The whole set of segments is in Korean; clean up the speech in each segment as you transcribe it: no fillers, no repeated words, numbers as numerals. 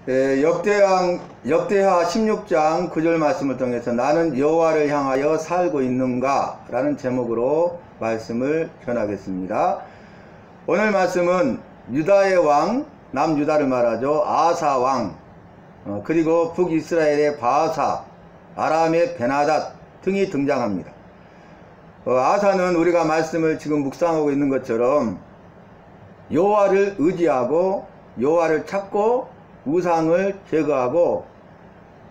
역대하 16장 9절 말씀을 통해서 나는 여호와를 향하여 살고 있는가 라는 제목으로 말씀을 전하겠습니다. 오늘 말씀은 유다의 왕, 남유다를 말하죠. 아사 왕, 그리고 북이스라엘의 바아사, 아람의 베나닷 등이 등장합니다. 아사는 우리가 말씀을 지금 묵상하고 있는 것처럼 여호와를 의지하고 여호와를 찾고 우상을 제거하고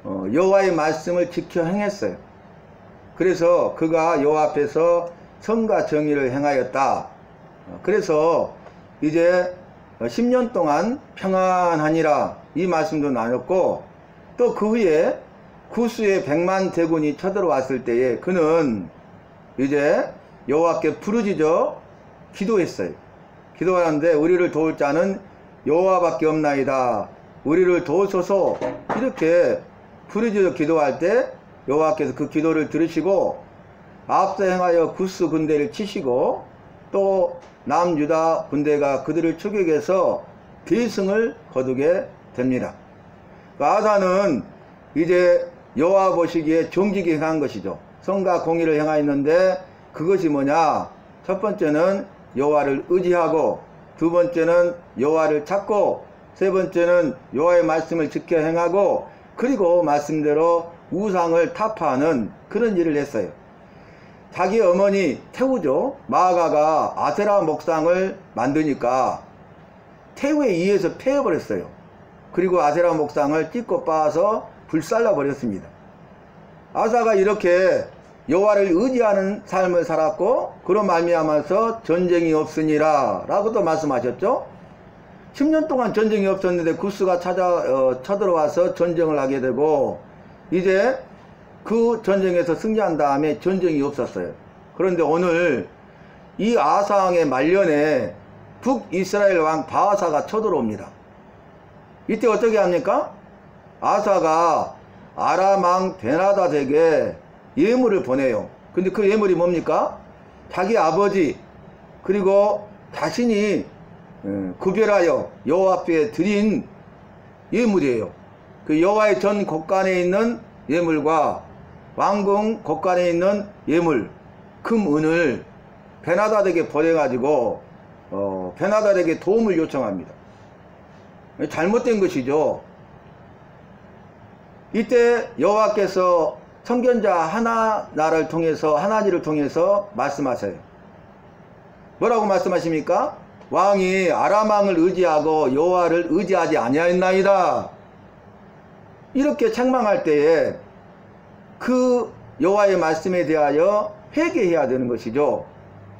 여호와의 말씀을 지켜 행했어요. 그래서 그가 여호와 앞에서 선과 정의를 행하였다. 그래서 이제 10년 동안 평안하니라 이 말씀도 나눴고, 또 그 후에 구스의 100만 대군이 쳐들어왔을 때에 그는 이제 여호와께 부르짖어 기도했어요. 기도하는데 우리를 도울 자는 여호와밖에 없나이다, 우리를 도우소서, 이렇게 부르짖어 기도할 때 여호와께서 그 기도를 들으시고 앞서 행하여 구스 군대를 치시고 또 남유다 군대가 그들을 추격해서 대승을 거두게 됩니다. 아사는 이제 여호와 보시기에 정직히 행한 것이죠. 선과 공의를 행하였는데 그것이 뭐냐? 첫 번째는 여호와를 의지하고, 두 번째는 여호와를 찾고, 세 번째는 여호와의 말씀을 지켜 행하고, 그리고 말씀대로 우상을 타파하는 그런 일을 했어요. 자기 어머니 태우죠. 마아가가 아세라 목상을 만드니까 태우에 의해서 패해버렸어요. 그리고 아세라 목상을 찢고 빻아서 불살라 버렸습니다. 아사가 이렇게 여호와를 의지하는 삶을 살았고 그로 말미암아서 전쟁이 없으니라 라고도 말씀하셨죠. 10년 동안 전쟁이 없었는데 구스가 쳐들어와서 전쟁을 하게 되고 이제 그 전쟁에서 승리한 다음에 전쟁이 없었어요. 그런데 오늘 이 아사 왕의 말년에 북이스라엘 왕 바아사가 쳐들어옵니다. 이때 어떻게 합니까? 아사가 아람 왕 베나닷에게 예물을 보내요. 근데 그 예물이 뭡니까? 자기 아버지 그리고 자신이 구별하여 여호와 앞에 드린 예물이에요. 그 여호와의 전 곳간에 있는 예물과 왕궁 곳간에 있는 예물, 금, 은을 베나닷에게 보내가지고 베나닷에게 도움을 요청합니다. 잘못된 것이죠. 이때 여호와께서 선견자 하나나를 통해서, 하나니를 통해서 말씀하세요. 뭐라고 말씀하십니까? 왕이 아람 왕을 의지하고 여호와를 의지하지 아니하였나이다. 이렇게 책망할 때에 그 여호와의 말씀에 대하여 회개해야 되는 것이죠.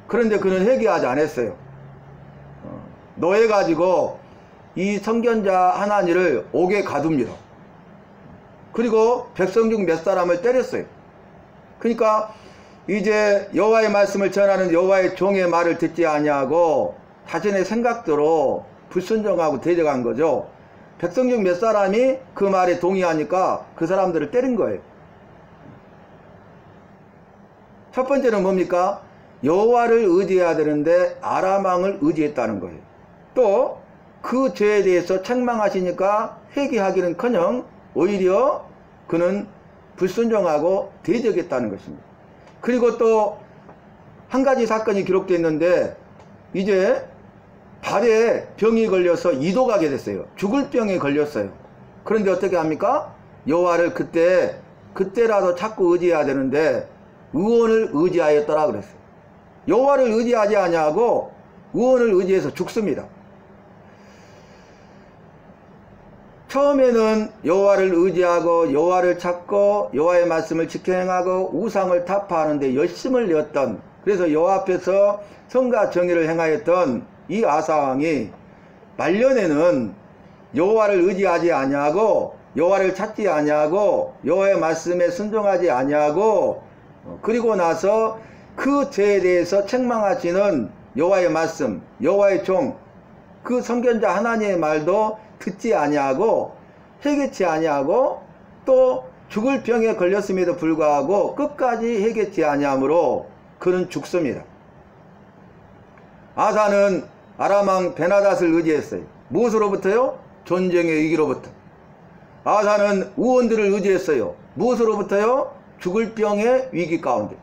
그런데 그는 회개하지 않았어요. 노해가지고 이 선견자 하나니를 옥에 가둡니다. 그리고 백성 중 몇 사람을 때렸어요. 그러니까 이제 여호와의 말씀을 전하는 여호와의 종의 말을 듣지 아니하고 자신의 생각대로 불순종하고 대적한 거죠. 백성 중 몇 사람이 그 말에 동의하니까 그 사람들을 때린 거예요. 첫 번째는 뭡니까? 여호와를 의지해야 되는데 아람 왕을 의지했다는 거예요. 또 그 죄에 대해서 책망하시니까 회개하기는커녕 오히려 그는 불순종하고 대적했다는 것입니다. 그리고 또 한 가지 사건이 기록되어 있는데 이제 발에 병이 걸려서 이도 가게 됐어요. 죽을 병에 걸렸어요. 그런데 어떻게 합니까? 여호와를 그때라도 자꾸 의지해야 되는데 의원을 의지하였더라 그랬어요. 여호와를 의지하지 아니하고 의원을 의지해서 죽습니다. 처음에는 여호와를 의지하고 여호와를 찾고 여호와의 말씀을 지켜 행하고 우상을 타파하는 데 열심을 내었던, 그래서 여호와 앞에서 선과 정의를 행하였던 이 아사 왕이 말년에는 여호와를 의지하지 아니하고 여호와를 찾지 아니하고 여호와의 말씀에 순종하지 아니하고 그리고 나서 그 죄에 대해서 책망하시는 여호와의 말씀, 여호와의 종, 그 선견자 하나님의 말도 듣지 아니하고 회개치 아니하고 또 죽을 병에 걸렸음에도 불구하고 끝까지 회개치 아니하므로 그는 죽습니다. 아사는 아람 왕 베나닷을 의지했어요. 무엇으로부터요? 전쟁의 위기로부터. 아사는 의원들을 의지했어요. 무엇으로부터요? 죽을 병의 위기 가운데.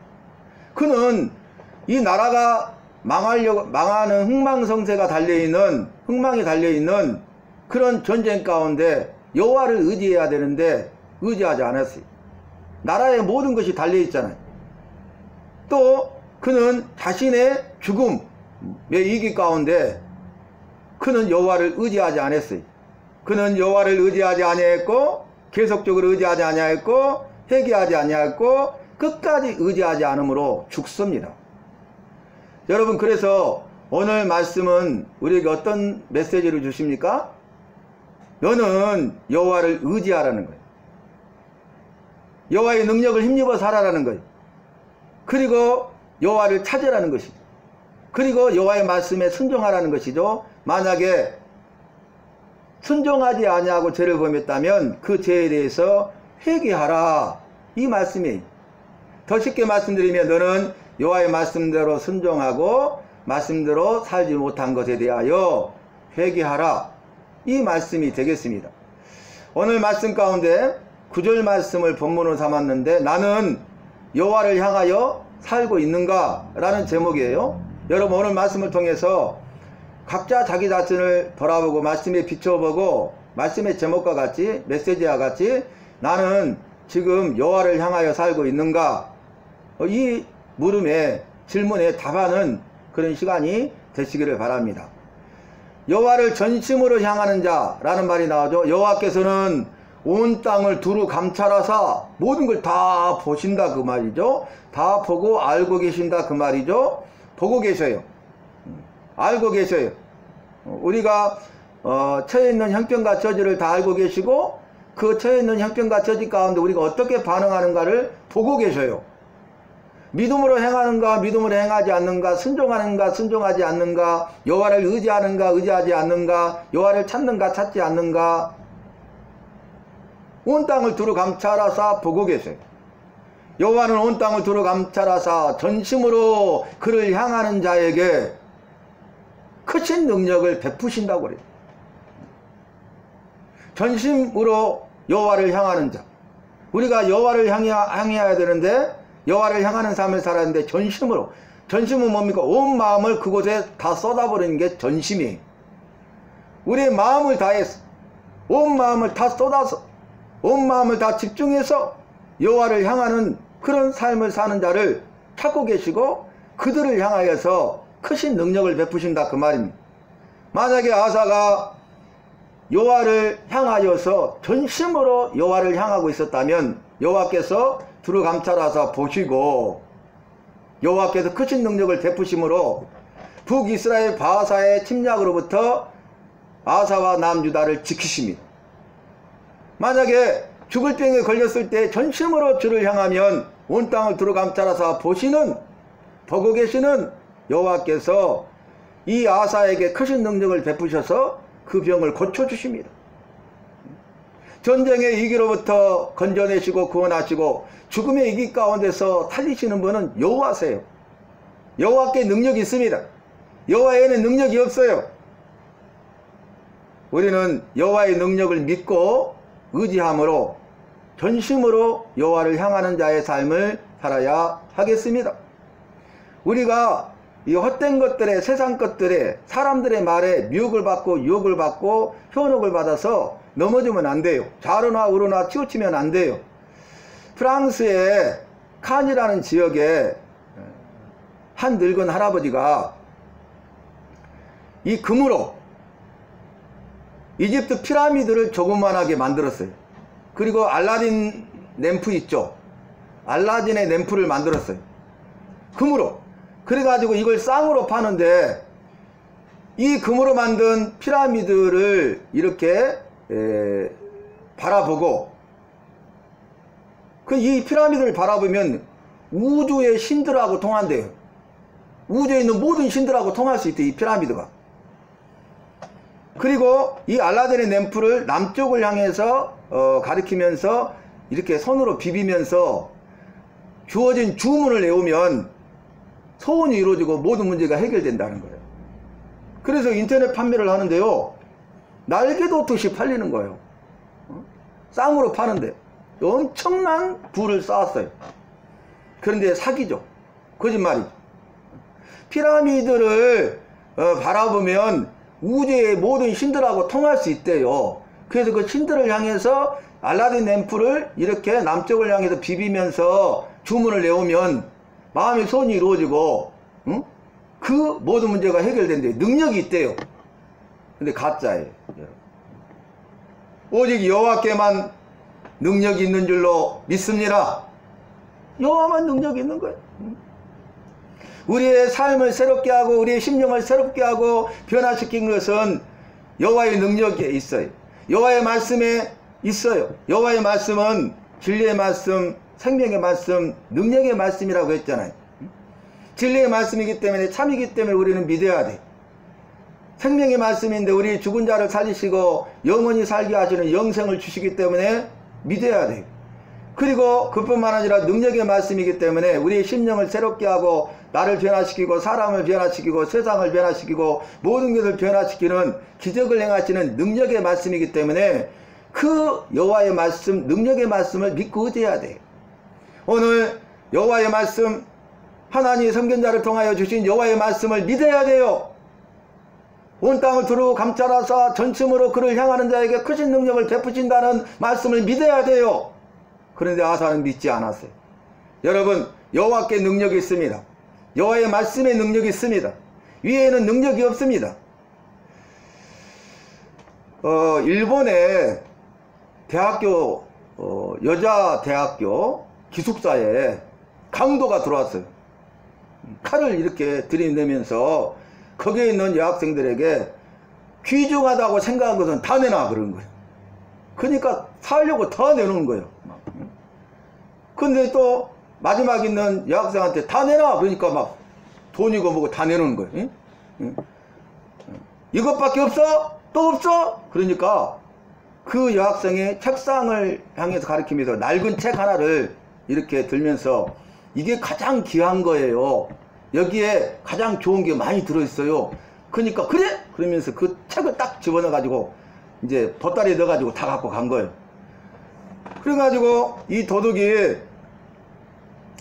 그는 이 나라가 망하는 흥망성쇠가 달려있는, 흥망이 달려있는 그런 전쟁 가운데 여호와를 의지해야 되는데 의지하지 않았어요. 나라의 모든 것이 달려있잖아요. 또 그는 자신의 죽음의 위기 가운데 그는 여호와를 의지하지 않았어요. 그는 여호와를 의지하지 아니했고, 계속적으로 의지하지 아니했고, 회개하지 아니했고, 끝까지 의지하지 않으므로 죽습니다. 여러분, 그래서 오늘 말씀은 우리에게 어떤 메시지를 주십니까? 너는 여호와를 의지하라는 거예요. 여호와의 능력을 힘입어 살아라는 거예요. 그리고 여호와를 찾으라는 것이죠. 그리고 여호와의 말씀에 순종하라는 것이죠. 만약에 순종하지 아니하고 죄를 범했다면 그 죄에 대해서 회개하라, 이 말씀이에요. 더 쉽게 말씀드리면 너는 여호와의 말씀대로 순종하고 말씀대로 살지 못한 것에 대하여 회개하라, 이 말씀이 되겠습니다. 오늘 말씀 가운데 9절 말씀을 본문으로 삼았는데 나는 여호와를 향하여 살고 있는가? 라는 제목이에요. 여러분, 오늘 말씀을 통해서 각자 자기 자신을 돌아보고 말씀에 비춰보고 말씀의 제목과 같이, 메시지와 같이 나는 지금 여호와를 향하여 살고 있는가? 이 물음에, 질문에 답하는 그런 시간이 되시기를 바랍니다. 여호와를 전심으로 향하는 자라는 말이 나오죠. 여호와께서는 온 땅을 두루 감찰하사 모든 걸 다 보신다, 그 말이죠. 다 보고 알고 계신다, 그 말이죠. 보고 계셔요. 알고 계셔요. 우리가 처해 있는 형편과 처지를 다 알고 계시고 그 처해 있는 형편과 처지 가운데 우리가 어떻게 반응하는가를 보고 계셔요. 믿음으로 행하는가, 믿음으로 행하지 않는가, 순종하는가, 순종하지 않는가, 여호와를 의지하는가, 의지하지 않는가, 여호와를 찾는가, 찾지 않는가, 온 땅을 두루 감찰하사 보고 계세요. 여호와는 온 땅을 두루 감찰하사 전심으로 그를 향하는 자에게 크신 능력을 베푸신다고 그래요. 전심으로 여호와를 향하는 자. 우리가 여호와를 향해야 되는데 여호와를 향하는 삶을 살아야 하는데 전심으로. 전심은 뭡니까? 온 마음을 그곳에 다 쏟아버리는 게 전심이에요. 우리의 마음을 다해서, 온 마음을 다 쏟아서, 온 마음을 다 집중해서 여호와를 향하는 그런 삶을 사는 자를 찾고 계시고 그들을 향하여서 크신 능력을 베푸신다, 그 말입니다. 만약에 아사가 여호와를 향하여서 전심으로 여호와를 향하고 있었다면 여호와께서 두루 감찰하사 보시고 여호와께서 크신 능력을 베푸심으로 북이스라엘 바하사의 침략으로부터 아사와 남유다를 지키십니다. 만약에 죽을 병에 걸렸을 때 전심으로 주를 향하면 온 땅을 두루 감찰하사 보고 계시는 여호와께서 이 아사에게 크신 능력을 베푸셔서 그 병을 고쳐주십니다. 전쟁의 위기로부터 건져내시고 구원하시고 죽음의 위기 가운데서 살리시는 분은 여호와세요. 여호와께 능력이 있습니다. 여호와에는 능력이 없어요. 우리는 여호와의 능력을 믿고 의지함으로 전심으로 여호와를 향하는 자의 삶을 살아야 하겠습니다. 우리가 이 헛된 것들에, 세상 것들에, 사람들의 말에 미혹을 받고 유혹을 받고 현혹을 받아서 넘어지면 안 돼요. 좌로나 우로나 치우치면 안 돼요. 프랑스의 칸이라는 지역에 한 늙은 할아버지가 이 금으로 이집트 피라미드를 조그만하게 만들었어요. 그리고 알라딘 램프 있죠. 알라딘의 램프를 만들었어요. 금으로. 그래가지고 이걸 쌍으로 파는데 이 금으로 만든 피라미드를 이렇게 바라보고 이 피라미드를 바라보면 우주의 신들하고 통한대요. 우주에 있는 모든 신들하고 통할 수 있대, 이 피라미드가. 그리고 이 알라딘의 램프를 남쪽을 향해서 가리키면서 이렇게 손으로 비비면서 주어진 주문을 외우면 소원이 이루어지고 모든 문제가 해결된다는 거예요. 그래서 인터넷 판매를 하는데요, 날개도 없듯이 팔리는 거예요. 쌍으로 파는데 엄청난 부를 쌓았어요. 그런데 사기죠. 거짓말이죠. 피라미드를 바라보면 우주의 모든 신들하고 통할 수 있대요. 그래서 그 신들을 향해서 알라딘 램프를 이렇게 남쪽을 향해서 비비면서 주문을 내오면 마음의 소원이 이루어지고, 응? 그 모든 문제가 해결된대요. 능력이 있대요. 근데 가짜예요. 오직 여호와께만 능력이 있는 줄로 믿습니다. 여호와만 능력이 있는 거예요. 우리의 삶을 새롭게 하고 우리의 심령을 새롭게 하고 변화시킨 것은 여호와의 능력에 있어요. 여호와의 말씀에 있어요. 여호와의 말씀은 진리의 말씀, 생명의 말씀, 능력의 말씀이라고 했잖아요. 진리의 말씀이기 때문에 참이기 때문에 우리는 믿어야 돼. 생명의 말씀인데 우리 죽은 자를 살리시고 영원히 살게 하시는 영생을 주시기 때문에 믿어야 돼. 그리고 그뿐만 아니라 능력의 말씀이기 때문에 우리의 심령을 새롭게 하고 나를 변화시키고 사람을 변화시키고 세상을 변화시키고 모든 것을 변화시키는 기적을 행하시는 능력의 말씀이기 때문에 그 여호와의 말씀, 능력의 말씀을 믿고 의지해야 돼. 오늘 여호와의 말씀, 하나님의 선견자를 통하여 주신 여호와의 말씀을 믿어야 돼요. 온 땅을 두루 감찰하사 전심으로 그를 향하는 자에게 크신 능력을 베푸신다는 말씀을 믿어야 돼요. 그런데 아사는 믿지 않았어요. 여러분, 여호와께 능력이 있습니다. 여호와의 말씀에 능력이 있습니다. 위에는 능력이 없습니다. 일본의 대학교, 여자 대학교 기숙사에 강도가 들어왔어요. 칼을 이렇게 들이대면서 거기에 있는 여학생들에게 귀중하다고 생각한 것은 다 내놔 그러는 거예요. 그러니까 살려고 다 내놓은 거예요. 근데 또 마지막 있는 여학생한테 다 내놔 그러니까 막 돈이고 뭐고 다 내놓는 거예요. 응? 응? 이것밖에 없어? 또 없어? 그러니까 그 여학생의 책상을 향해서 가리키면서 낡은 책 하나를 이렇게 들면서 이게 가장 귀한 거예요. 여기에 가장 좋은 게 많이 들어있어요. 그러니까 그래? 그러면서 그 책을 딱 집어넣어 가지고 이제 보따리에 넣어 가지고 다 갖고 간 거예요. 그래가지고 이 도둑이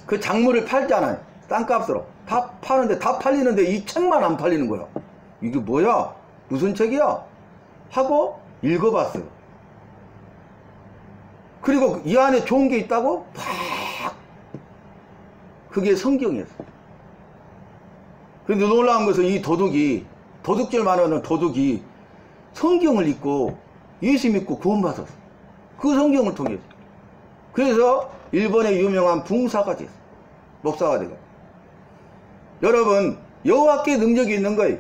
그 작물을 팔잖아요. 싼값으로 다 파는데 다 팔리는데 이 책만 안 팔리는 거야. 이게 뭐야? 무슨 책이야? 하고 읽어봤어요. 그리고 이 안에 좋은 게 있다고 팍, 그게 성경이었어요. 그런데 놀라운 것은 이 도둑이, 도둑질만 하는 도둑이 성경을 읽고 예수 믿고 구원받았어. 그 성경을 통해서. 그래서 일본의 유명한 붕사가 됐어. 목사가 되고. 여러분, 여호와께 능력이 있는 거예요.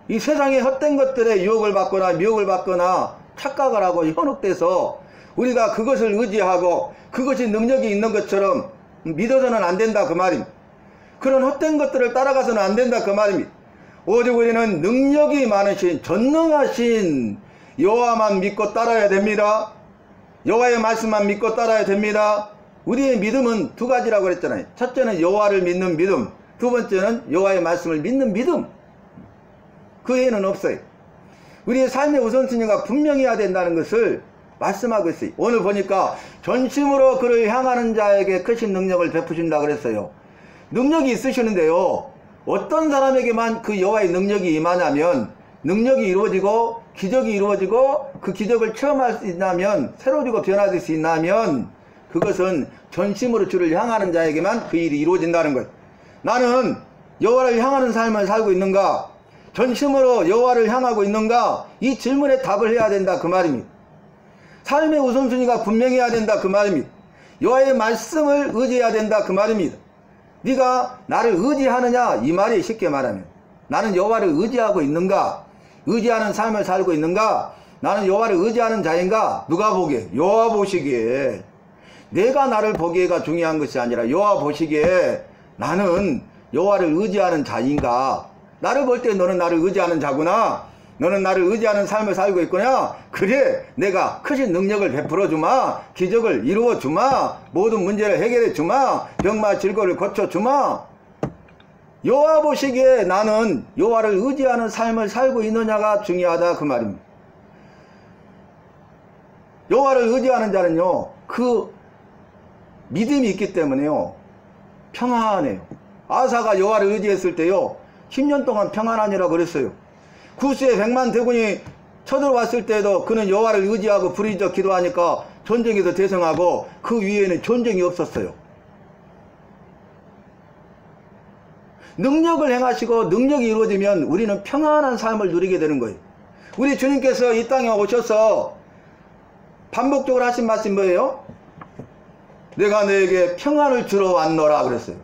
이 세상의 헛된 것들에 유혹을 받거나 미혹을 받거나 착각을 하고 현혹돼서 우리가 그것을 의지하고 그것이 능력이 있는 것처럼 믿어서는 안 된다 그 말입니다. 그런 헛된 것들을 따라가서는 안 된다 그 말입니다. 오직 우리는 능력이 많으신 전능하신 여호와만 믿고 따라야 됩니다. 여호와의 말씀만 믿고 따라야 됩니다. 우리의 믿음은 두 가지라고 그랬잖아요. 첫째는 여호와를 믿는 믿음, 두 번째는 여호와의 말씀을 믿는 믿음. 그 외에는 없어요. 우리의 삶의 우선순위가 분명해야 된다는 것을 말씀하고 있어요. 오늘 보니까 전심으로 그를 향하는 자에게 크신 능력을 베푸신다 그랬어요. 능력이 있으시는데요, 어떤 사람에게만 그 여호와의 능력이 임하냐면, 능력이 이루어지고 기적이 이루어지고 그 기적을 체험할 수 있다면, 새로워지고 변화될 수 있다면 그것은 전심으로 주를 향하는 자에게만 그 일이 이루어진다는 거예요. 나는 여호와를 향하는 삶을 살고 있는가? 전심으로 여호와를 향하고 있는가? 이 질문에 답을 해야 된다 그 말입니다. 삶의 우선순위가 분명해야 된다 그 말입니다. 여호와의 말씀을 의지해야 된다 그 말입니다. 네가 나를 의지하느냐 이 말이 쉽게 말하면 나는 여호와를 의지하고 있는가? 의지하는 삶을 살고 있는가? 나는 여호와를 의지하는 자인가? 누가 보기에? 여호와 보시기에. 내가 나를 보기에가 중요한 것이 아니라 여호와 보시기에 나는 여호와를 의지하는 자인가? 나를 볼 때 너는 나를 의지하는 자구나. 너는 나를 의지하는 삶을 살고 있구나. 그래, 내가 크신 능력을 베풀어 주마. 기적을 이루어 주마. 모든 문제를 해결해 주마. 병마 질고를 고쳐 주마. 여호와 보시기에 나는 여호와를 의지하는 삶을 살고 있느냐가 중요하다 그 말입니다. 여호와를 의지하는 자는요, 그 믿음이 있기 때문에요, 평안해요. 아사가 여호와를 의지했을 때요, 10년 동안 평안하니라 그랬어요. 구스의 100만 대군이 쳐들어왔을 때도 그는 여호와를 의지하고 부르짖어 기도하니까 전쟁에서 대성하고 그 위에는 전쟁이 없었어요. 능력을 행하시고 능력이 이루어지면 우리는 평안한 삶을 누리게 되는 거예요. 우리 주님께서 이 땅에 오셔서 반복적으로 하신 말씀이 뭐예요? 내가 너에게 평안을 주러 왔노라 그랬어요.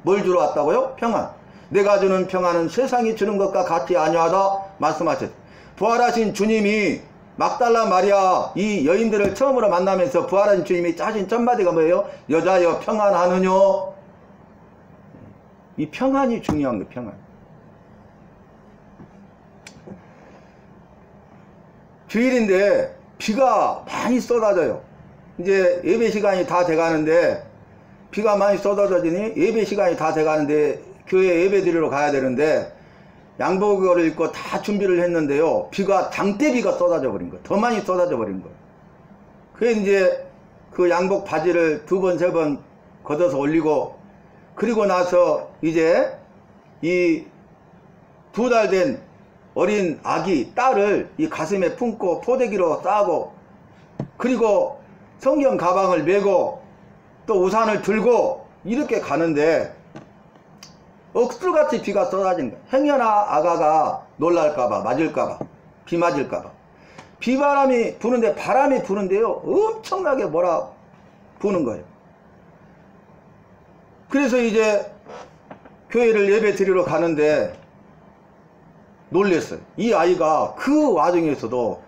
뭘 주러 왔다고요? 평안. 내가 주는 평안은 세상이 주는 것과 같이 아니하다 말씀하셨어요. 부활하신 주님이 막달라 마리아 이 여인들을 처음으로 만나면서 부활하신 주님이 하신 첫 마디가 뭐예요? 여자여 평안하느뇨? 이 평안이 중요한 거예요. 평안. 주일인데 비가 많이 쏟아져요. 이제 예배 시간이 다 돼가는데 비가 많이 쏟아져지니 예배 시간이 다 돼가는데 교회 예배 드리러 가야 되는데 양복을 입고 다 준비를 했는데요, 비가 장대비가 쏟아져 버린 거예요. 더 많이 쏟아져 버린 거예요. 그래서 이제 그 양복 바지를 2번 3번 걷어서 올리고, 그리고 나서 이제 이 2달 된 어린 아기 딸을 이 가슴에 품고 포대기로 싸고, 그리고 성경 가방을 메고 또 우산을 들고 이렇게 가는데 억수같이 비가 쏟아진 거야. 행여나 아가가 놀랄까봐, 맞을까봐, 비 맞을까봐. 비바람이 부는데, 바람이 부는데요, 엄청나게 몰아 부는 거예요. 그래서 이제 교회를 예배 드리러 가는데 놀랬어요. 이 아이가 그 와중에서도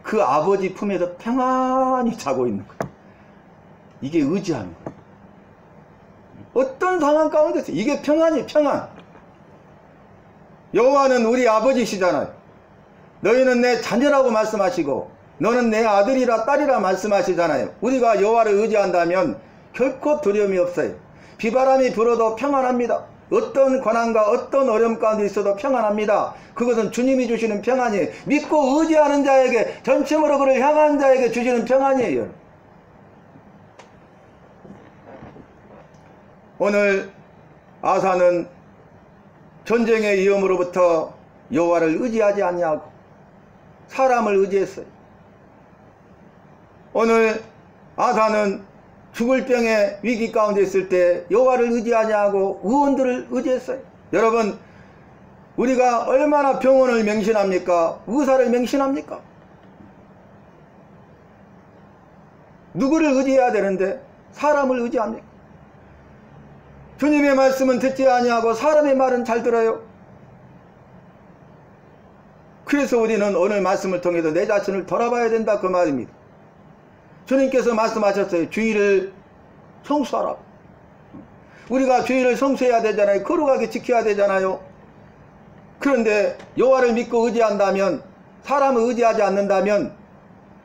그 아버지 품에서 평안히 자고 있는 거예요. 이게 의지하는 거예요. 어떤 상황 가운데서 이게 평안이 평안. 여호와는 우리 아버지시잖아요. 너희는 내 자녀라고 말씀하시고 너는 내 아들이라 딸이라 말씀하시잖아요. 우리가 여호와를 의지한다면 결코 두려움이 없어요. 비바람이 불어도 평안합니다. 어떤 고난과 어떤 어려움 가운데 있어도 평안합니다. 그것은 주님이 주시는 평안이에요. 믿고 의지하는 자에게, 전심으로 그를 향한 자에게 주시는 평안이에요. 오늘 아사는 전쟁의 위험으로부터 여호와를 의지하지 아니하고 사람을 의지했어요. 오늘 아사는 죽을 병의 위기 가운데 있을 때 여호와를 의지하지 않고 의원들을 의지했어요. 여러분, 우리가 얼마나 병원을 맹신합니까? 의사를 맹신합니까? 누구를 의지해야 되는데 사람을 의지합니까? 주님의 말씀은 듣지 아니하고 사람의 말은 잘 들어요. 그래서 우리는 오늘 말씀을 통해서 내 자신을 돌아봐야 된다, 그 말입니다. 주님께서 말씀하셨어요. 주의를 성수하라. 우리가 주의를 성수해야 되잖아요. 거룩하게 지켜야 되잖아요. 그런데 여호와를 믿고 의지한다면, 사람을 의지하지 않는다면,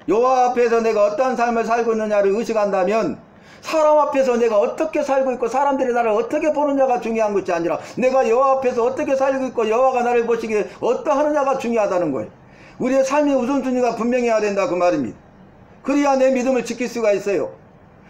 여호와 앞에서 내가 어떠한 삶을 살고 있느냐를 의식한다면, 사람 앞에서 내가 어떻게 살고 있고 사람들이 나를 어떻게 보느냐가 중요한 것이 아니라 내가 여호와 앞에서 어떻게 살고 있고 여호와가 나를 보시기에 어떠하느냐가 중요하다는 거예요. 우리의 삶의 우선순위가 분명해야 된다, 그 말입니다. 그래야 내 믿음을 지킬 수가 있어요.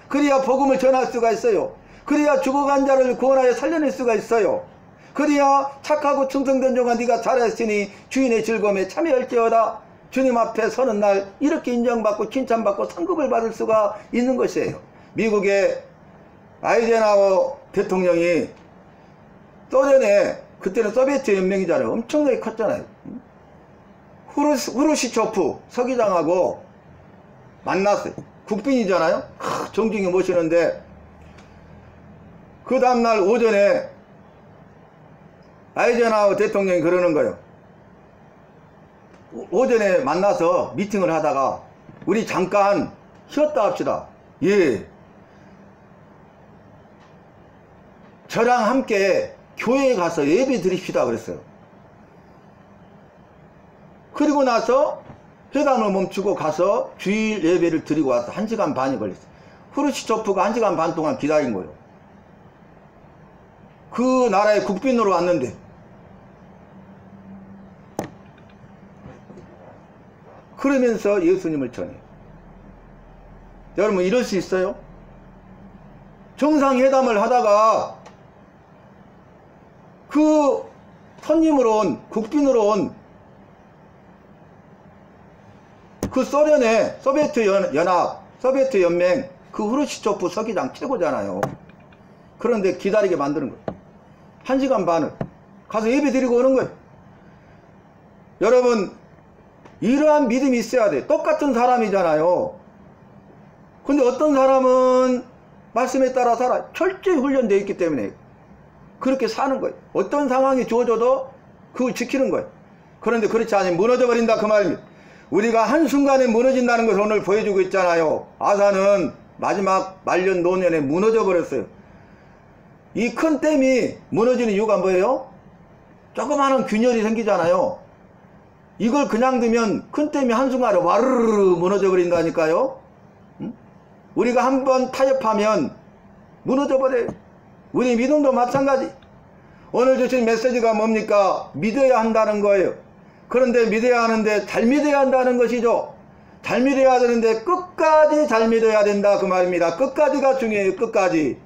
그래야 복음을 전할 수가 있어요. 그래야 죽어간 자를 구원하여 살려낼 수가 있어요. 그래야 착하고 충성된 종아 네가 잘했으니 주인의 즐거움에 참여할지어다. 주님 앞에 서는 날 이렇게 인정받고 칭찬받고 상급을 받을 수가 있는 것이에요. 미국의 아이젠하워 대통령이 소련에, 그때는 소비에트 연맹이잖아요. 엄청나게 컸잖아요. 후르시초프 서기장하고 만났어요. 국빈이잖아요. 정중히 모시는데 그 다음날 오전에 아이젠하워 대통령이 그러는 거예요. 오전에 만나서 미팅을 하다가 우리 잠깐 쉬었다 합시다. 예. 저랑 함께 교회에 가서 예배 드립시다 그랬어요. 그리고 나서 회담을 멈추고 가서 주일 예배를 드리고 와서 1시간 반이 걸렸어요. 후르시초프가 1시간 반 동안 기다린 거예요. 그 나라의 국빈으로 왔는데. 그러면서 예수님을 전해요. 여러분 이럴 수 있어요? 정상회담을 하다가 그 손님으로 온, 국빈으로 온 그 소련의 소비에트 연합, 소비에트 연맹 그 후르시초프 서기장 최고잖아요. 그런데 기다리게 만드는 거예요. 1시간 반을 가서 예배 드리고 오는 거예요. 여러분 이러한 믿음이 있어야 돼. 똑같은 사람이잖아요. 근데 어떤 사람은 말씀에 따라 살아 철저히 훈련되어 있기 때문에 그렇게 사는 거예요. 어떤 상황이 주어져도 그걸 지키는 거예요. 그런데 그렇지 않으면 무너져 버린다 그 말입니다. 우리가 한순간에 무너진다는 것을 오늘 보여주고 있잖아요. 아사는 마지막 말년 노년에 무너져 버렸어요. 이 큰 댐이 무너지는 이유가 뭐예요? 조그마한 균열이 생기잖아요. 이걸 그냥 두면 큰 댐이 한순간에 와르르 무너져 버린다니까요. 우리가 한번 타협하면 무너져 버려요. 우리 믿음도 마찬가지. 오늘 주신 메시지가 뭡니까? 믿어야 한다는 거예요. 그런데 믿어야 하는데 잘 믿어야 한다는 것이죠. 잘 믿어야 되는데 끝까지 잘 믿어야 된다 그 말입니다. 끝까지가 중요해요. 끝까지.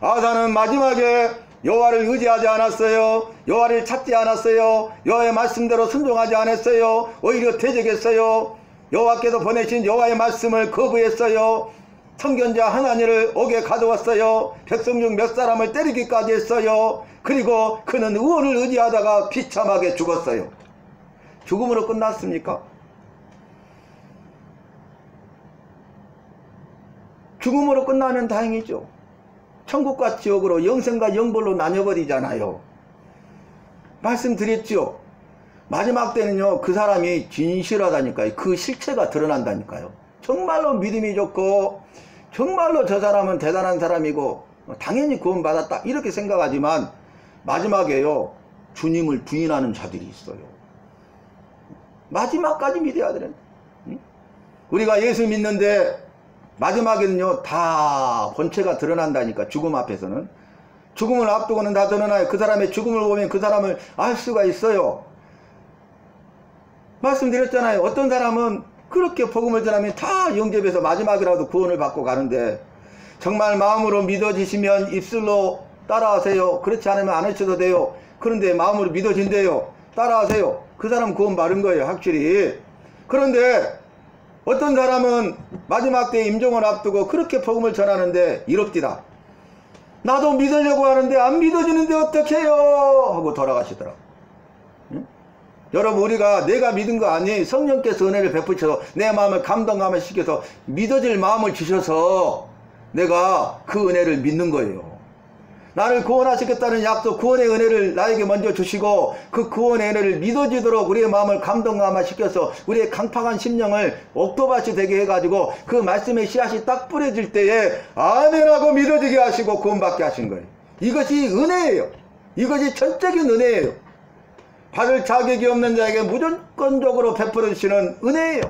아사는 마지막에 여호와를 의지하지 않았어요. 여호와를 찾지 않았어요. 여호와의 말씀대로 순종하지 않았어요. 오히려 대적했어요. 여호와께서 보내신 여호와의 말씀을 거부했어요. 선견자 하나님을 옥에 가두었어요. 백성 중 몇 사람을 때리기까지 했어요. 그리고 그는 의원을 의지하다가 비참하게 죽었어요. 죽음으로 끝났습니까? 죽음으로 끝나면 다행이죠. 천국과 지옥으로 영생과 영벌로 나뉘어버리잖아요. 말씀드렸죠. 마지막 때는요 그 사람이 진실하다니까요. 그 실체가 드러난다니까요. 정말로 믿음이 좋고 정말로 저 사람은 대단한 사람이고 당연히 구원받았다 이렇게 생각하지만 마지막에요 주님을 부인하는 자들이 있어요. 마지막까지 믿어야 되는. 우리가 예수 믿는데 마지막에는요 다 본체가 드러난다니까. 죽음 앞에서는. 죽음을 앞두고는 다 드러나요. 그 사람의 죽음을 보면 그 사람을 알 수가 있어요. 말씀드렸잖아요. 어떤 사람은 그렇게 복음을 전하면 다 영접해서 마지막이라도 구원을 받고 가는데 정말 마음으로 믿어지시면 입술로 따라하세요. 그렇지 않으면 안 하셔도 돼요. 그런데 마음으로 믿어진대요. 따라하세요. 그 사람 구원 받은 거예요. 확실히. 그런데 어떤 사람은 마지막 때 임종을 앞두고 그렇게 복음을 전하는데 이럽디다. 나도 믿으려고 하는데 안 믿어지는데 어떡해요 하고 돌아가시더라고. 응? 여러분 우리가 내가 믿은 거 아니에요. 성령께서 은혜를 베푸셔서 내 마음을 감동감을 시켜서 믿어질 마음을 주셔서 내가 그 은혜를 믿는 거예요. 나를 구원하시겠다는 약속, 구원의 은혜를 나에게 먼저 주시고 그 구원의 은혜를 믿어지도록 우리의 마음을 감동감화시켜서 우리의 강팍한 심령을 옥토밭이 되게 해가지고 그 말씀의 씨앗이 딱 뿌려질 때에 아멘하고 믿어지게 하시고 구원받게 하신 거예요. 이것이 은혜예요. 이것이 전적인 은혜예요. 받을 자격이 없는 자에게 무조건적으로 베풀어 주시는 은혜예요.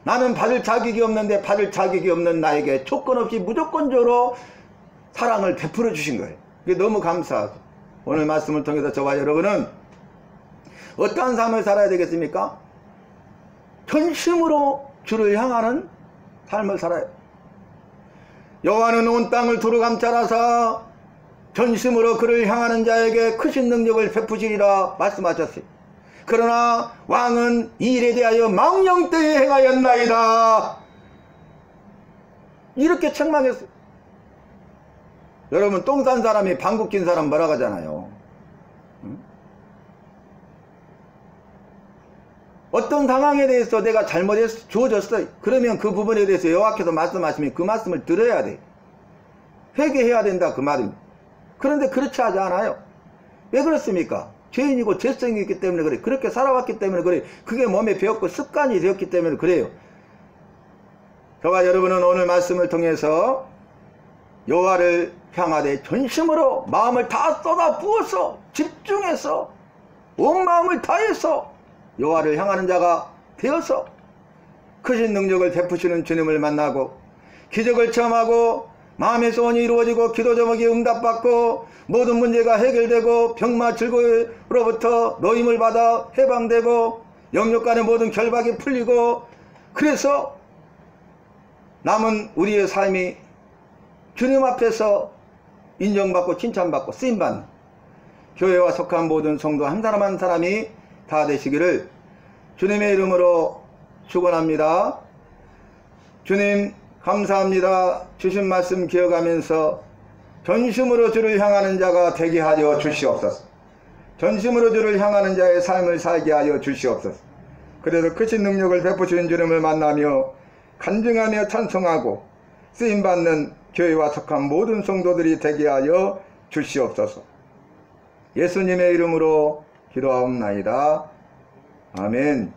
나는 받을 자격이 없는데 받을 자격이 없는 나에게 조건 없이 무조건적으로 사랑을 베풀어 주신 거예요. 이게 너무 감사하죠. 오늘 말씀을 통해서 저와 여러분은 어떠한 삶을 살아야 되겠습니까? 전심으로 주를 향하는 삶을 살아요. 여호와는 온 땅을 두루 감찰하사 전심으로 그를 향하는 자에게 크신 능력을 베푸시리라 말씀하셨어요. 그러나 왕은 이 일에 대하여 망령되이 행하였나이다. 이렇게 책망했어요. 여러분 똥 싼 사람이 방귀 낀 사람 뭐라고 하잖아요. 응? 어떤 상황에 대해서 내가 잘못해서 주어졌어요. 그러면 그 부분에 대해서 여호와께서 말씀하시면 그 말씀을 들어야 돼. 회개해야 된다 그 말입니다. 그런데 그렇지 하지 않아요. 왜 그렇습니까? 죄인이고 죄성이 있기 때문에 그래. 그렇게 살아왔기 때문에 그래. 그게 몸에 배었고 습관이 되었기 때문에 그래요. 저와 여러분은 오늘 말씀을 통해서 여호와를 향하되 전심으로 마음을 다 쏟아 부어서 집중해서 온 마음을 다해서 여호와를 향하는 자가 되어서 크신 능력을 베푸시는 주님을 만나고 기적을 체험하고 마음의 소원이 이루어지고 기도 제목이 응답받고 모든 문제가 해결되고 병마 질고로부터 노임을 받아 해방되고 영육간의 모든 결박이 풀리고 그래서 남은 우리의 삶이 주님 앞에서 인정받고 칭찬받고 쓰임받는 교회와 속한 모든 성도 한 사람 한 사람이 다 되시기를 주님의 이름으로 축원합니다. 주님 감사합니다. 주신 말씀 기억하면서 전심으로 주를 향하는 자가 되게 하여 주시옵소서. 전심으로 주를 향하는 자의 삶을 살게 하여 주시옵소서. 그래서 크신 능력을 베푸시는 주님을 만나며 간증하며 찬송하고 쓰임받는 교회와 속한 모든 성도들이 되게 하여 주시옵소서. 예수님의 이름으로 기도하옵나이다. 아멘.